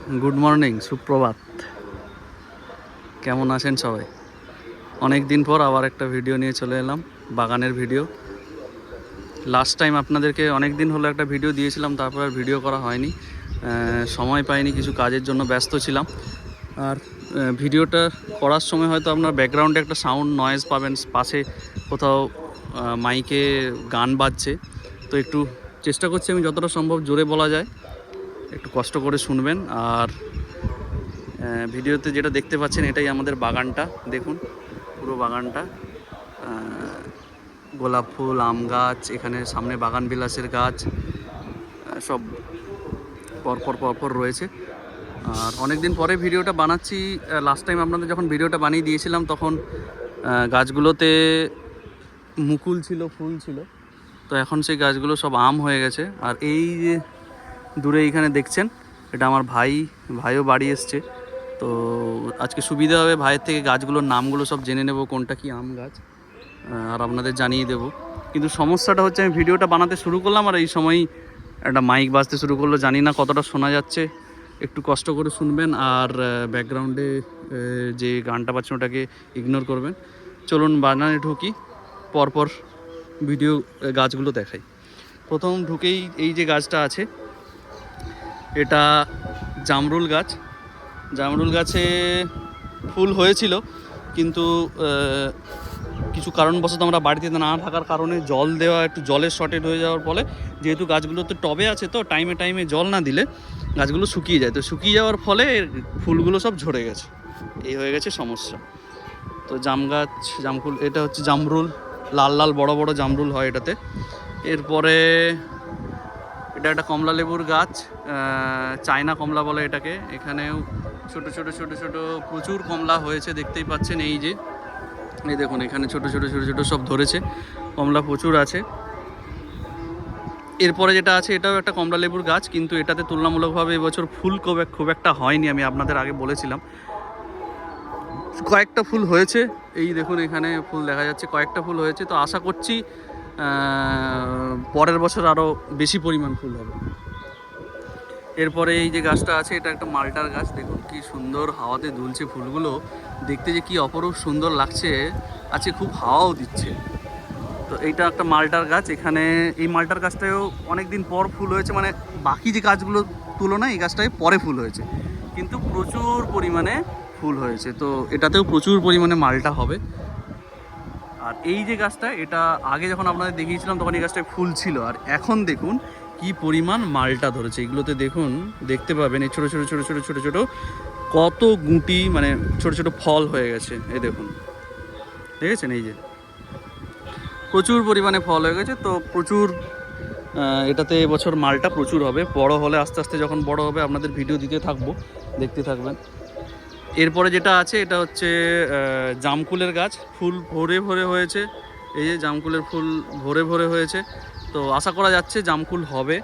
Good morning, সুপ্রভাত। কেমন আছেন সবাই? অনেক দিন পর আবার একটা ভিডিও নিয়ে চলে এলাম, বাগানের ভিডিও। লাস্ট টাইম আপনাদেরকে অনেক দিন হলো একটা ভিডিও দিয়েছিলাম, তারপর আর ভিডিও করা হয়নি, সময় পাইনি, কিছু কাজের জন্য ব্যস্ত ছিলাম। আর ভিডিওটা করার সময় হয়তো আপনার ব্যাকগ্রাউন্ডে একটা সাউন্ড নয়েজ পাবেন, পাশে কোথাও মাইকে গান বাজছে, তো একটু চেষ্টা করছি আমি যতটা সম্ভব জোরে বলা যায়, একটু কষ্ট করে শুনবেন। আর ভিডিওতে যেটা দেখতে পাচ্ছেন এটাই আমাদের বাগানটা, দেখুন পুরো বাগানটা। গোলাপ ফুল, আম গাছ, এখানে সামনে বাগান বিলাসের গাছ, সব পরপর রয়েছে। আর অনেক দিন পরে ভিডিওটা বানাচ্ছি। লাস্ট টাইম আপনাদের যখন ভিডিওটা বানিয়ে দিয়েছিলাম তখন গাছগুলোতে মুকুল ছিল, ফুল ছিল, তো এখন সেই গাছগুলো সব আম হয়ে গেছে। আর এই যে দূরে এইখানে দেখছেন, এটা আমার ভাইও বাড়ি এসছে, তো আজকে সুবিধা হবে, ভাইয়ের থেকে গাছগুলোর নামগুলো সব জেনে নেব, কোনটা কি আম গাছ, আর আপনাদের জানিয়ে দেব। কিন্তু সমস্যাটা হচ্ছে, আমি ভিডিওটা বানাতে শুরু করলাম আর এই সময়ই একটা মাইক বাজতে শুরু করলো। জানি না কতটা শোনা যাচ্ছে, একটু কষ্ট করে শুনবেন। আর ব্যাকগ্রাউন্ডে যে গানটা পাচ্ছেন ওটাকে ইগনোর করবেন। চলুন বাগানে ঢুকি, পরপর ভিডিও গাছগুলো দেখাই। প্রথম ঢুকেই এই যে গাছটা আছে, এটা জামরুল গাছ। জামরুল গাছে ফুল হয়েছিল, কিন্তু কিছু কারণবশত আমরা বাড়িতে না থাকার কারণে জল দেওয়া, একটু জলের শর্টেজ হয়ে যাওয়ার ফলে, যেহেতু গাছগুলোতে টবে আছে, তো টাইমে জল না দিলে গাছগুলো শুকিয়ে যায়, তো শুকিয়ে যাওয়ার ফলে ফুলগুলো সব ঝরে গেছে, এই হয়ে গেছে সমস্যা। তো জাম গাছ, জামফুল, এটা হচ্ছে জামরুল, লাল লাল বড় বড় জামরুল হয় এটাতে। এরপরে এটা একটা কমলা লেবুর গাছ, চায়না কমলা বলে এটাকে। এখানেও ছোট ছোট প্রচুর কমলা হয়েছে, দেখতেই পাচ্ছেন। এই যে এই দেখুন, এখানে ছোট ছোট সব ধরেছে, কমলা প্রচুর আছে। এরপরে যেটা আছে, এটাও একটা কমলা লেবুর গাছ, কিন্তু এটাতে তুলনামূলকভাবে এবছর ফুল খুব একটা হয়নি, আমি আপনাদের আগে বলেছিলাম। কয়েকটা ফুল হয়েছে, এই দেখুন এখানে ফুল দেখা যাচ্ছে, কয়েকটা ফুল হয়েছে, তো আশা করছি পরের বছর আরও বেশি পরিমাণ ফুল হবে। এরপরে এই যে গাছটা আছে, এটা একটা মালটার গাছ, দেখুন কি সুন্দর হাওয়াতে দুলছে ফুলগুলো, দেখতে যে কি অপরূপ সুন্দর লাগছে, আছে খুব হাওয়াও দিচ্ছে। তো এইটা একটা মালটার গাছ, এখানে এই মালটার গাছটাও অনেক দিন পর ফুল হয়েছে, মানে বাকি যে গাছগুলোর তুলনায় এই গাছটায় পরে ফুল হয়েছে, কিন্তু প্রচুর পরিমাণে ফুল হয়েছে, তো এটাতেও প্রচুর পরিমাণে মালটা হবে। আর এই যে গাছটা, এটা আগে যখন আপনাদের দেখিয়েছিলাম তখন এই গাছটায় ফুল ছিল, আর এখন দেখুন কি পরিমাণ মালটা ধরেছে। এগুলোতে দেখুন, দেখতে পাবেন এই ছোটো ছোটো কত গুটি, মানে ছোট ফল হয়ে গেছে, এই দেখুন, দেখেছেন? এই যে প্রচুর পরিমাণে ফল হয়ে গেছে, তো প্রচুর এটাতে এবছর মালটা প্রচুর হবে। বড় হলে আস্তে আস্তে যখন বড় হবে আপনাদের ভিডিও দিতে থাকবো, দেখতে থাকবেন। এরপরে যেটা আছে, এটা হচ্ছে জামকুলের গাছ, ফুল ভরে হয়েছে। এই যে জামকুলের ফুল ভরে হয়েছে, তো আশা করা যাচ্ছে জামকুল হবে।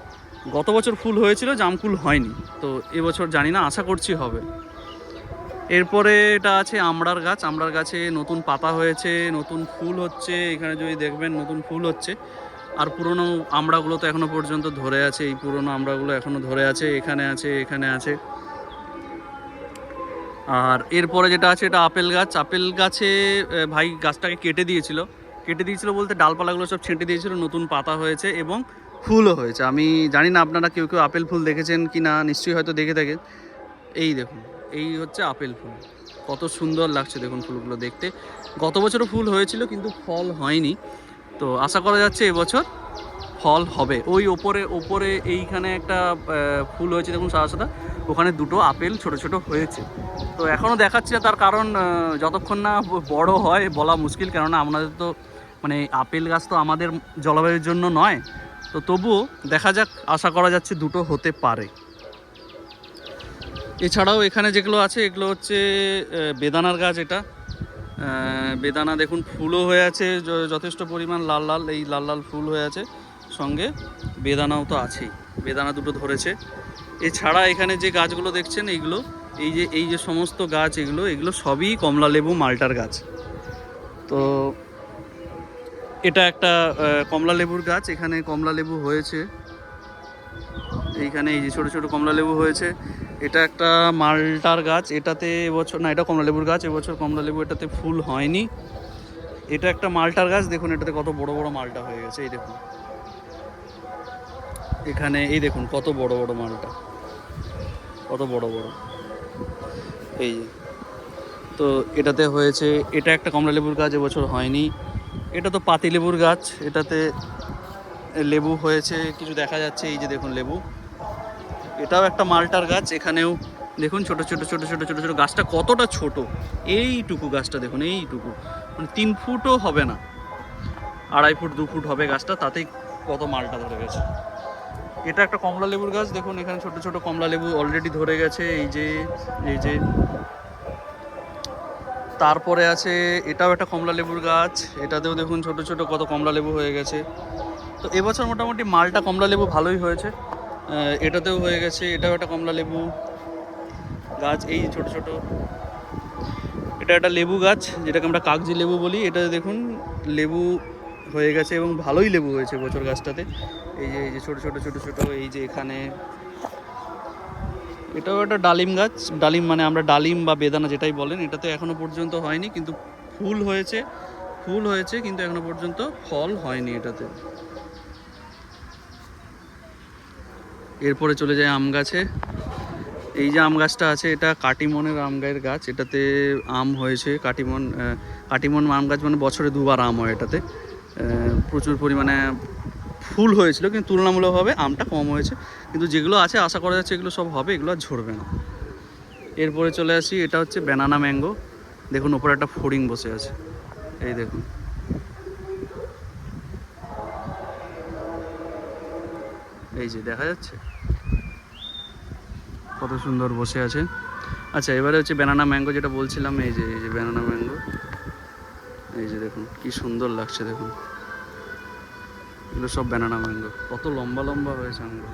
গত বছর ফুল হয়েছিল, জামকুল হয়নি, তো এবছর জানি না, আশা করছি হবে। এরপরে এটা আছে আমড়ার গাছ, আমড়ার গাছে নতুন পাতা হয়েছে, নতুন ফুল হচ্ছে, এখানে যদি দেখবেন নতুন ফুল হচ্ছে। আর পুরনো আমড়াগুলো তো এখনও পর্যন্ত ধরে আছে, এই পুরনো আমড়াগুলো এখনও ধরে আছে, এখানে আছে। আর এরপরে যেটা আছে, এটা আপেল গাছ। আপেল গাছে ভাই গাছটাকে কেটে দিয়েছিল বলতে ডালপালাগুলো সব ছেঁটে দিয়েছিল, নতুন পাতা হয়েছে এবং ফুলও হয়েছে। আমি জানি না আপনারা কেউ আপেল ফুল দেখেছেন কি না, নিশ্চয়ই হয়তো দেখে থাকেন। এই দেখুন, এই হচ্ছে আপেল ফুল, কত সুন্দর লাগছে দেখুন ফুলগুলো দেখতে। গত বছরও ফুল হয়েছিল কিন্তু ফল হয়নি, তো আশা করা যাচ্ছে এবছর ফল হবে। ওই ওপরে এইখানে একটা ফুল হয়েছে দেখুন, সাদা, ওখানে দুটো আপেল ছোট হয়েছে। তো এখনও দেখাচ্ছি না, তার কারণ যতক্ষণ না বড় হয় বলা মুশকিল, কেননা আপনাদের তো মানে আপেল গাছ তো আমাদের জলবায়ুর জন্য নয়, তো তবুও দেখা যাক, আশা করা যাচ্ছে দুটো হতে পারে। এছাড়াও এখানে যেগুলো আছে এগুলো হচ্ছে বেদানার গাছ। এটা বেদানা দেখুন, ফুলও হয়ে আছে যথেষ্ট পরিমাণ, লাল এই লাল ফুল হয়ে আছে, সঙ্গে বেদানাও তো আছেই, বেদানা দুটো ধরেছে। এছাড়া এখানে যে গাছগুলো দেখছেন, এই যে সমস্ত গাছ, এগুলো সবই কমলা লেবু মালটার গাছ। তো এটা একটা কমলা লেবুর গাছ, এখানে কমলা লেবু হয়েছে, এইখানে এই যে ছোট কমলা লেবু হয়েছে। এটা একটা মালটার গাছ, এটাতে এবছর না, এটা কমলালেবুর গাছ, এবছর কমলালেবু এটাতে ফুল হয়নি। এটা একটা মালটার গাছ, দেখুন এটাতে কত বড় বড় মালটা হয়ে গেছে, এই দেখুন এখানে, এই দেখুন কত বড় বড় মালটা, কত বড় বড়, এই যে। তো এটাতে হয়েছে, এটা একটা কমলালেবুর গাছ, এবছর হয়নি। এটা তো পাতিলেবুর গাছ, এটাতে লেবু হয়েছে কিছু দেখা যাচ্ছে, এই যে দেখুন লেবু। এটাও একটা মালটার গাছ, এখানেও দেখুন ছোট ছোট ছোট ছোট ছোট ছোট, গাছটা কতটা ছোট, এইটুকু গাছটা দেখুন, এইটুকু মানে 3 ফুটও হবে না, 2.5 ফুট 2 ফুট হবে গাছটা, তাতেই কত মালটা ধরে গেছে। এটা একটা কমলা লেবুর গাছ, দেখুন এখানে ছোট ছোট কমলা লেবু অলরেডি ধরে গেছে, এই যে, এই যে। তারপরে আছে এটাও একটা কমলা লেবুর গাছ, এটাতেও দেখুন ছোট ছোট কত কমলা লেবু হয়ে গেছে। তো এবছর মোটামুটি মালটা কমলা লেবু ভালোই হয়েছে। এটাতেও হয়ে গেছে, এটাও একটা কমলা লেবু গাছ, এই ছোট ছোট। এটা একটা লেবু গাছ, যেটাকে আমরা কাগজি লেবু বলি, এটা দেখুন লেবু হয়ে গেছে এবং ভালোই লেবু হয়েছে বছর গাছটাতে। এই যে, এই যে ছোট ছোট ছোট ছোট, এই যে এখানে। এটাও একটা ডালিম গাছ, ডালিম মানে আমরা ডালিম বা বেদানা যেটাই বলেন, এটাতে এখনো পর্যন্ত হয়নি, কিন্তু ফুল হয়েছে, ফুল হয়েছে কিন্তু এখনো পর্যন্ত ফল হয়নি এটাতে। এরপরে চলে যায় আম গাছে। এই যে আম গাছটা আছে, এটা কাটিমনের আম গাছের গাছ, এটাতে আম হয়েছে। কাটিমন আম গাছ মানে বছরে 2 বার আম হয় এটাতে। প্রচুর পরিমাণে ফুল হয়েছিল, কিন্তু তুলনামূলকভাবে আমটা কম হয়েছে, কিন্তু যেগুলো আছে আশা করা যাচ্ছে এগুলো সব হবে, এগুলো আর ঝরবে না। এরপরে চলে আসি, এটা হচ্ছে ব্যানানা ম্যাঙ্গো, দেখুন ওপরে একটা ফড়িং বসে আছে, এই দেখুন। এই যে দেখা যাচ্ছে কত সুন্দর বসে আছে। আচ্ছা, এবারে হচ্ছে ব্যানানা ম্যাঙ্গো যেটা বলছিলাম, এই যে, এই যে ব্যানানা ম্যাঙ্গো, এই যে দেখুন কি সুন্দর লাগছে, দেখুন এগুলো সব ব্যানানা ম্যাঙ্গো, কত লম্বা লম্বা হয়েছে আমগুলো,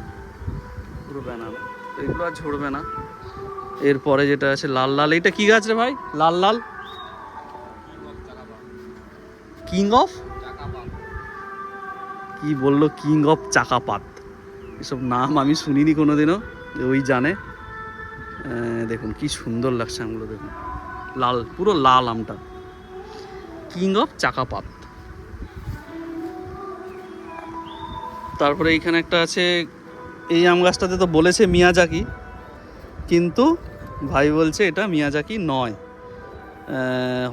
পুরো ব্যানানা। তো এগুলো আর ঝরবে না। এরপরে যেটা আছে লাল লাল, এটা কি গাছ রে ভাই, লাল লাল? কিং অফ, কি বললো, কিং অফ চাকাপাত, এসব নাম আমি শুনিনি কোনোদিনও, ওই জানে। দেখুন কি সুন্দর লাগছে আমগুলো, দেখুন লাল, পুরো লাল আমটা, কিং অফ চাকাপাত। তারপরে এইখানে একটা আছে, এই আম গাছটাতে তো বলেছে মিয়াজাকি, কিন্তু ভাই বলছে এটা মিয়াজাকি নয়,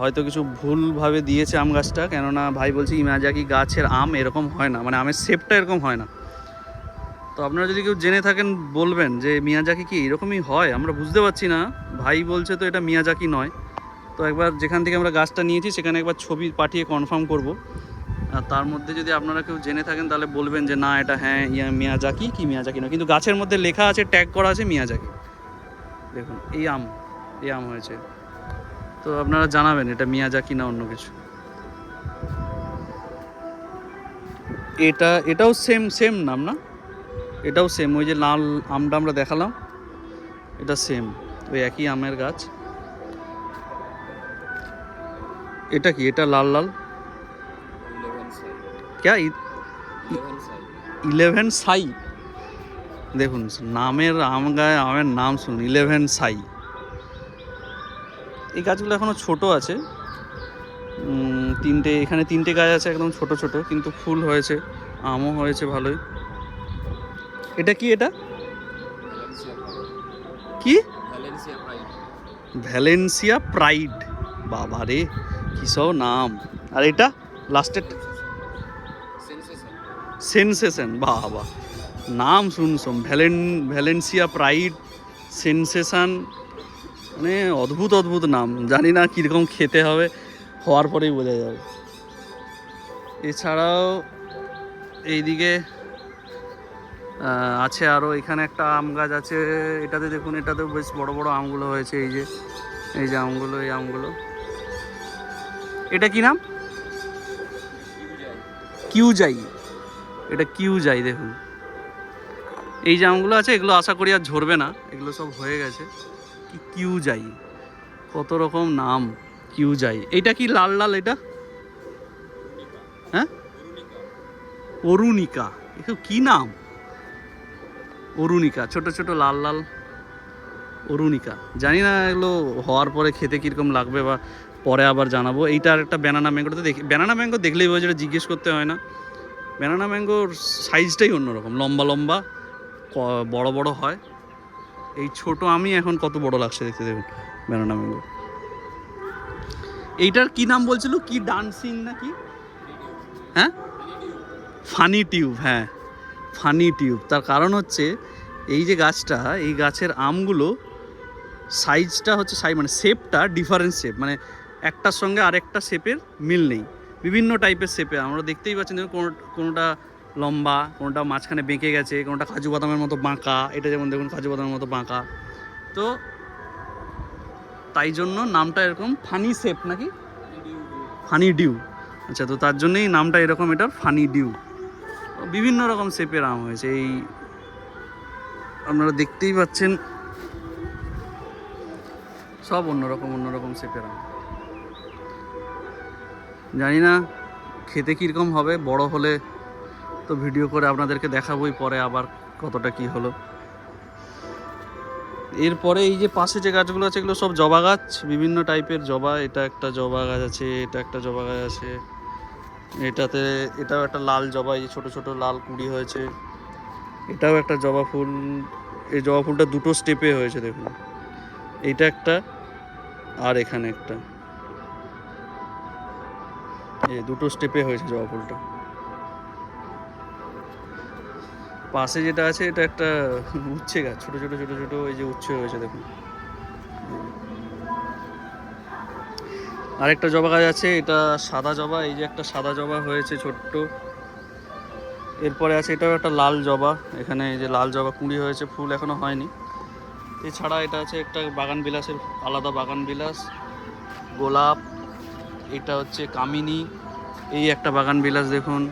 হয়তো কিছু ভুলভাবে দিয়েছে আম গাছটা, কেননা ভাই বলছে মিয়াজাকি গাছের আম এরকম হয় না, মানে আমের শেপটা এরকম হয় না। তো আপনারা যদি কেউ জেনে থাকেন বলবেন যে মিয়াজাকি কি এরকমই হয়, আমরা বুঝতে পারছি না, ভাই বলছে তো এটা মিয়াজাকি নয়। তো একবার যেখান থেকে আমরা গাছটা নিয়েছি সেখানে একবার ছবি পাঠিয়ে কনফার্ম করব, আর তার মধ্যে যদি আপনারা কেউ জেনে থাকেন তাহলে বলবেন যে না এটা হ্যাঁ মিয়াজাকি কি মিয়াজাকি নয়, কিন্তু গাছের মধ্যে লেখা আছে, ট্যাগ করা আছে মিয়াজাকি। দেখুন এই আম হয়েছে, তো আপনারা জানাবেন এটা মিয়াজাকি না অন্য কিছু। এটাও সেম সেম নাম না, এটাও সেম, ওই যে লাল আমটা আমরা দেখালাম, এটা সেম, ওই একই আমের গাছ। এটা কি, এটা লাল লাল ক্যা, 11 সাই, দেখুন নামের আমের নাম শুনুন, 11 সাই। এই গাছগুলো এখনো ছোট আছে, এখানে তিনটে গাছ আছে একদম ছোট ছোট, কিন্তু ফুল হয়েছে, আমও হয়েছে ভালোই। এটা কি, এটা কি, ভ্যালেন্সিয়া প্রাইড, বাবা রে কি সব নাম। আর এটা লাস্টের সেনসেশন, বাবা নাম শুনছম, ভ্যালেন্সিয়া প্রাইড, সেনসেশন, মানে অদ্ভুত অদ্ভুত নাম, জানি না কীরকম খেতে হবে, হওয়ার পরেই বোঝা যাবে। এছাড়াও এইদিকে আছে আরও, এখানে একটা আম গাছ আছে, এটাতে দেখুন, এটাতেও বেশ বড় বড় আমগুলো হয়েছে, এই যে, এই যে আমগুলো, এই আমগুলো। এটা কি নাম, কিউজাই, এটা কিউজাই, দেখুন এই যে আমগুলো আছে, এগুলো আশা করি আর ঝরবে না, এগুলো সব হয়ে গেছে। কি কিউজাই, কত রকম নাম, কিউজাই। এইটা কি লাল লাল, এটা হ্যাঁ, অরুণিকা, এটা কি নাম, অরুণিকা, ছোট ছোট লাল লাল অরুণিকা, জানি না এগুলো হওয়ার পরে খেতে কীরকম লাগবে বা পরে আবার জানাবো। এইটার একটা ব্যানানা ম্যাঙ্গোটা দেখি, ব্যানানা ম্যাঙ্গো দেখলেই বোঝা যায়, জিজ্ঞেস করতে হয় না। ব্যানানা ম্যাঙ্গোর সাইজটাই অন্যরকম, লম্বা লম্বা, বড় বড় হয়। এই ছোট আমি এখন কত বড় লাগছে দেখতে, দেখুন ব্যানানা ম্যাঙ্গো। এইটার কি নাম বলছিল, কি ডান্সিং না কি? হ্যাঁ, ফানি টিউব, হ্যাঁ ফানি টিউব। তার কারণ হচ্ছে এই যে গাছটা, এই গাছের আমগুলো সাইজটা হচ্ছে মানে শেপটা ডিফারেন্ট শেপ, মানে একটার সঙ্গে আরেকটা শেপের মিল নেই, বিভিন্ন টাইপের শেপে আমরা দেখতেই পাচ্ছেন। কোনোটা লম্বা, কোনোটা মাঝখানে বেঁকে গেছে, কোনোটা কাজু বাদামের মতো বাঁকা, এটা যেমন দেখুন কাজু বাদামের মতো বাঁকা। তো তাই জন্য নামটা এরকম ফানি শেপ নাকি, ফানি ডিউ। আচ্ছা, তো তার জন্যই নামটা এরকম, এটা ফানি ডিউ। বিভিন্ন রকম শেপের আম হয়েছে, এই আপনারা দেখতেই পাচ্ছেন, সব অন্যরকম শেপের আম। জানি না খেতে কীরকম হবে, বড় হলে তো ভিডিও করে আপনাদেরকে দেখাবোই পরে আবার কতটা কি হলো। এরপরে এই যে পাশে যে গাছগুলো আছে, এগুলো সব জবা গাছ, বিভিন্ন টাইপের জবা। এটা একটা জবা গাছ আছে, এটা একটা জবা গাছ আছে, এটাও একটা লাল জবা, এই ছোট ছোট লাল কুঁড়ি হয়েছে। এটাও একটা জবা ফুল, এই জবা ফুলটা দুটো স্টেপে হয়েছে দেখুন, এইটা একটা আর এখানে একটা, এই দুটো স্টেপে হয়েছে জবা ফুলটা। পাশে যেটা আছে এটা একটা উচ্ছে গাছ, ছোট ছোট ছোট ছোট এই যে উচ্ছে হয়েছে দেখুন। আরেকটা জবা গাছ আছে, এটা সাদা জবা, এই যে একটা সাদা জবা হয়েছে ছোট্ট। এরপরে আছে এটাও একটা লাল জবা, এখানে এই যে লাল জবা কুঁড়ি হয়েছে, ফুল এখনো হয়নি। এছাড়া এটা আছে একটা বাগান বিলাসের আলাদা বাগান বিলাস, গোলাপ, এটা হচ্ছে কামিনী, এই একটা বাগান বিলাস দেখুন।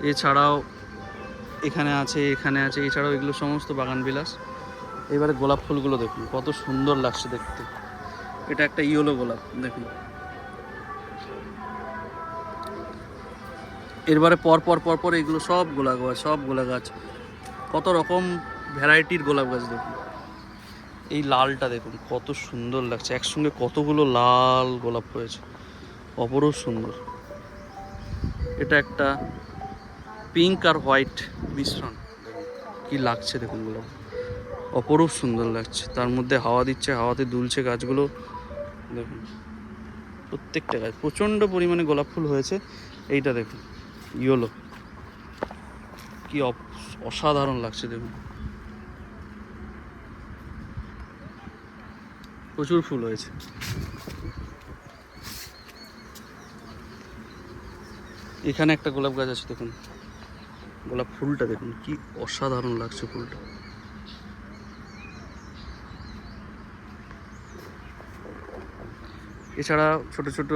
এছাড়াও এখানে আছে, এছাড়াও এগুলো সমস্ত বাগান বিলাস। এবারে গোলাপ ফুলগুলো দেখুন কত সুন্দর লাগছে দেখতে, এটা একটা ইয়েলো গোলাপ দেখুন। এরবারে পর এগুলো সব গোলাপ গাছ, কত রকম ভ্যারাইটির গোলাপ গাছ দেখুন। এই লালটা দেখুন কত সুন্দর লাগছে, একসঙ্গে কতগুলো লাল গোলাপ হয়েছে, অপরূপ সুন্দর। এটা একটা পিঙ্ক আর হোয়াইট মিশ্রণ, কি লাগছে দেখুন গোলাপ, অপরূপ সুন্দর লাগছে। তার মধ্যে হাওয়া দিচ্ছে, হাওয়াতে দুলছে গাছগুলো দেখুন। প্রত্যেকটা গাছ প্রচণ্ড পরিমাণে গোলাপ ফুল হয়েছে। এইটা দেখুন ইয়েলো, কি অসাধারণ লাগছে দেখুন, প্রচুর ফুল হয়েছে। এখানে একটা গোলাপ গাছ আছে দেখুন, গোলাপ ফুলটা দেখুন কি অসাধারণ লাগছে ফুলটা। এছাড়া ছোট ছোট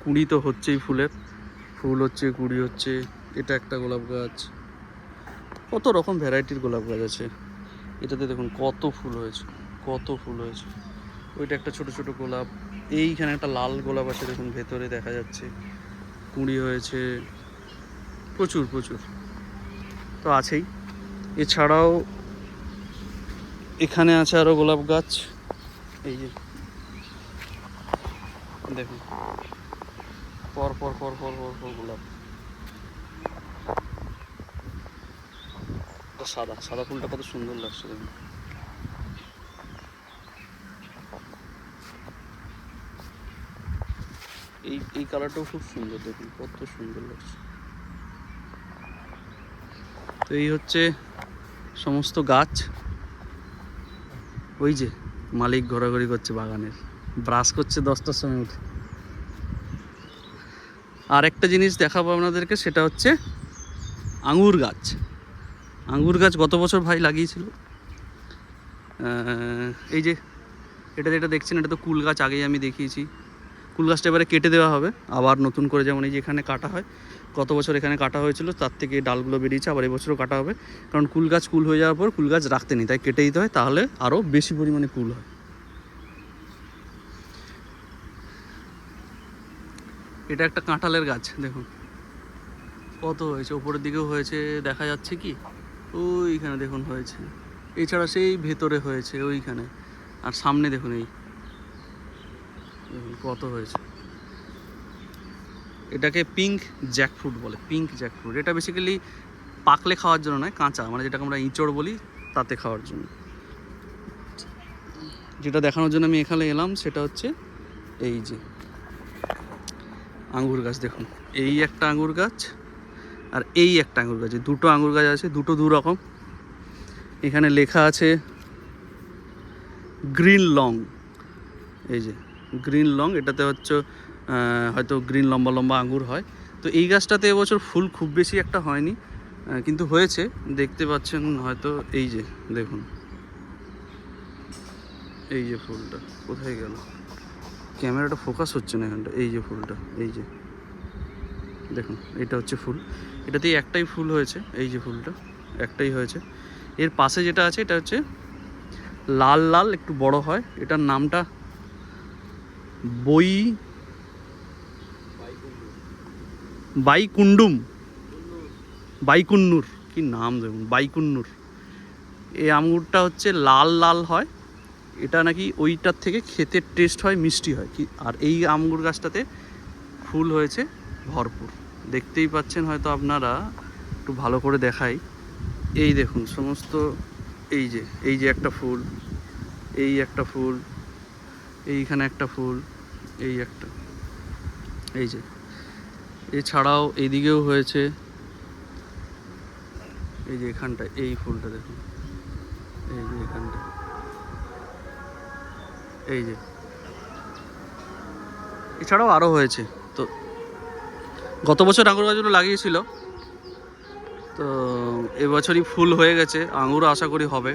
কুঁড়ি তো হচ্ছেই, ফুল হচ্ছে, কুঁড়ি হচ্ছে। এটা একটা গোলাপ গাছ, কত রকম ভ্যারাইটির গোলাপ গাছ আছে। এটাতে দেখুন কত ফুল হয়েছে, ওইটা একটা ছোট ছোট গোলাপ। এইখানে একটা লাল গোলাপ আছে দেখুন, ভেতরে দেখা যাচ্ছে কুঁড়ি হয়েছে, প্রচুর তো আছেই। এছাড়াও এখানে আছে আরো গোলাপ গাছ, এই যে দেখুন পর গোলাপ। সাদা ফুলটা কত সুন্দর লাগছে দেখুন। এই কালারটাও খুব সুন্দর দেখুন, কত সুন্দর লাগছে। তো এই হচ্ছে সমস্ত গাছ। ওই যে মালিক ঘোরাঘুরি করছে বাগানের, ব্রাশ করছে 10টার সময় উঠে। আর একটা জিনিস দেখাবো আপনাদেরকে, সেটা হচ্ছে আঙুর গাছ গত বছর ভাই লাগিয়েছিল। এই যে এটা যেটা দেখছেন, এটা তো কুল গাছ, আগেই আমি দেখিয়েছি। কুল গাছটা এবারে কেটে দেওয়া হবে আবার নতুন করে, যেমন এই যে এখানে কাটা হয়, গত বছর এখানে কাটা হয়েছিল, তার থেকে ডালগুলো বেরিয়েছে, আবার এবছরও কাটা হবে। কারণ কুল গাছ কুল হয়ে যাওয়ার পর কুল গাছ রাখতে নেই, তাই কেটে দিতে হয়, তাহলে আরও বেশি পরিমাণে কুল হয়। এটা একটা কাঁঠালের গাছ দেখুন কত হয়েছে, ওপরের দিকেও হয়েছে, দেখা যাচ্ছে কি ওইখানে দেখুন হয়েছে, এছাড়া সেই ভেতরে হয়েছে ওইখানে, আর সামনে দেখুন এই দেখুন কত হয়েছে। এটাকে পিঙ্ক জ্যাকফ্রুট বলে, পিঙ্ক জ্যাকফ্রুট। এটা বেসিক্যালি পাকলে খাওয়ার জন্য নয়, কাঁচা, মানে যেটাকে আমরা ইঁচড় বলি তাতে খাওয়ার জন্য। যেটা দেখানোর জন্য আমি এখানে এলাম সেটা হচ্ছে এই যে আঙ্গুর গাছ। দেখুন এই একটা আঙ্গুর গাছ আর এই একটা আঙ্গুর গাছ, দুটো আঙ্গুর গাছ আছে, দুটো দু রকম। এখানে লেখা আছে গ্রিন লং, এই যে গ্রিন লং, এটাতে হচ্ছে হয়তো গ্রিন লম্বা লম্বা আঙ্গুর হয়। তো এই গাছটাতে এবছর ফুল খুব বেশি একটা হয়নি, কিন্তু হয়েছে, দেখতে পাচ্ছেন হয়তো। এই যে দেখুন এই যে ফুলটা কোথায় গেল, ক্যামেরাটা ফোকাস হচ্ছে না এখানটা। এই যে ফুলটা, এই যে দেখুন এটা হচ্ছে ফুল, এটাতেই একটাই ফুল হয়েছে, এই যে ফুলটা একটাই হয়েছে। এর পাশে যেটা আছে এটা হচ্ছে লাল লাল একটু বড় হয়, এটার নামটা বাইকুন্নুর, কি নাম দেখুন, বাইকুন্নুর। এই আঙুরটা হচ্ছে লাল লাল হয়, এটা নাকি ওইটার থেকে খেতে টেস্ট হয়, মিষ্টি হয় কি। আর এই আঙ্গুর গাছটাতে ফুল হয়েছে ভরপুর, দেখতেই পাচ্ছেন হয়তো আপনারা, একটু ভালো করে দেখাই। এই দেখুন সমস্ত, এই যে একটা ফুল, এই একটা ফুল, এইখানে একটা ফুল, এই একটা, এই যে এছাড়াও এইদিকেও হয়েছে, এই যে এখানটা এই ফুলটা দেখুন, এই যে এখানটা, এই যে এছাড়াও আরও হয়েছে। তো গত বছর আঙুর গাছগুলো লাগিয়েছিল, তো এবছরই ফুল হয়ে গেছে, আঙুরও আশা করি হবে।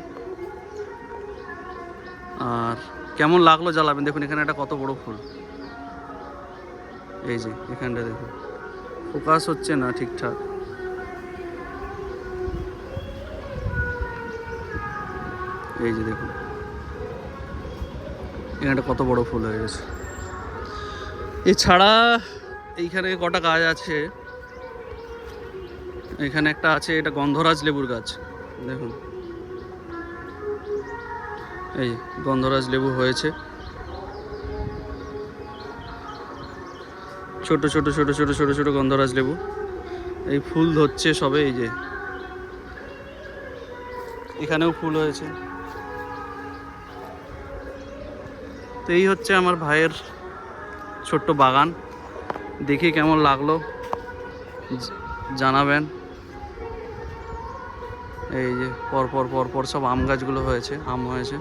আর কেমন লাগলো জ্বালাবেন, দেখুন এখানে একটা কত বড় ফুল, এই যে এখানটা দেখুন, ফোকাস হচ্ছে না ঠিকঠাক। এই যে দেখুন এখানটা কত বড় ফুল হয়ে গেছে। এছাড়া এইখানে কটা গাছ আছে, এখানে একটা আছে, এটা গন্ধরাজ লেবুর গাছ, দেখুন এই গন্ধরাজ লেবু হয়েছে, ছোট ছোট ছোট ছোট ছোট ছোট গন্ধরাজ লেবু, এই ফুল ধরছে সবে। এই যে এখানেও ফুল হয়েছে। তো এই হচ্ছে আমার ভাইয়ের ছোট্ট বাগান, দেখে কেমন লাগলো জানাবেন। এই যে পরপর পরপর সব আম গাছগুলো হয়েছে, আম হয়েছে।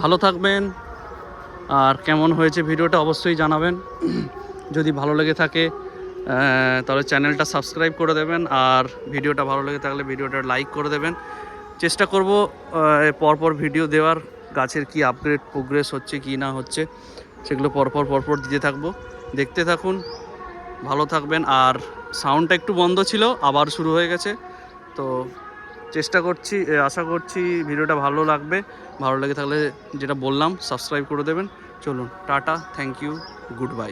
ভালো থাকবেন, আর কেমন হয়েছে ভিডিওটা অবশ্যই জানাবেন। যদি ভালো লেগে থাকে তাহলে চ্যানেলটা সাবস্ক্রাইব করে দেবেন, আর ভিডিওটা ভালো লেগে থাকলে ভিডিওটা লাইক করে দেবেন। চেষ্টা করব পরপর ভিডিও দেওয়ার, গাছের কি আপগ্রেড প্রোগ্রেস হচ্ছে কি না হচ্ছে সেগুলো পরপর দিতে থাকবো, দেখতে থাকুন। ভালো থাকবেন। আর সাউন্ডটা একটু বন্ধ ছিল, আবার শুরু হয়ে গেছে, তো চেষ্টা করছি, আশা করছি ভিডিওটা ভালো লাগবে। ভালো লেগে থাকলে যেটা বললাম সাবস্ক্রাইব করে দেবেন। চলুন tata, thank you, good bye.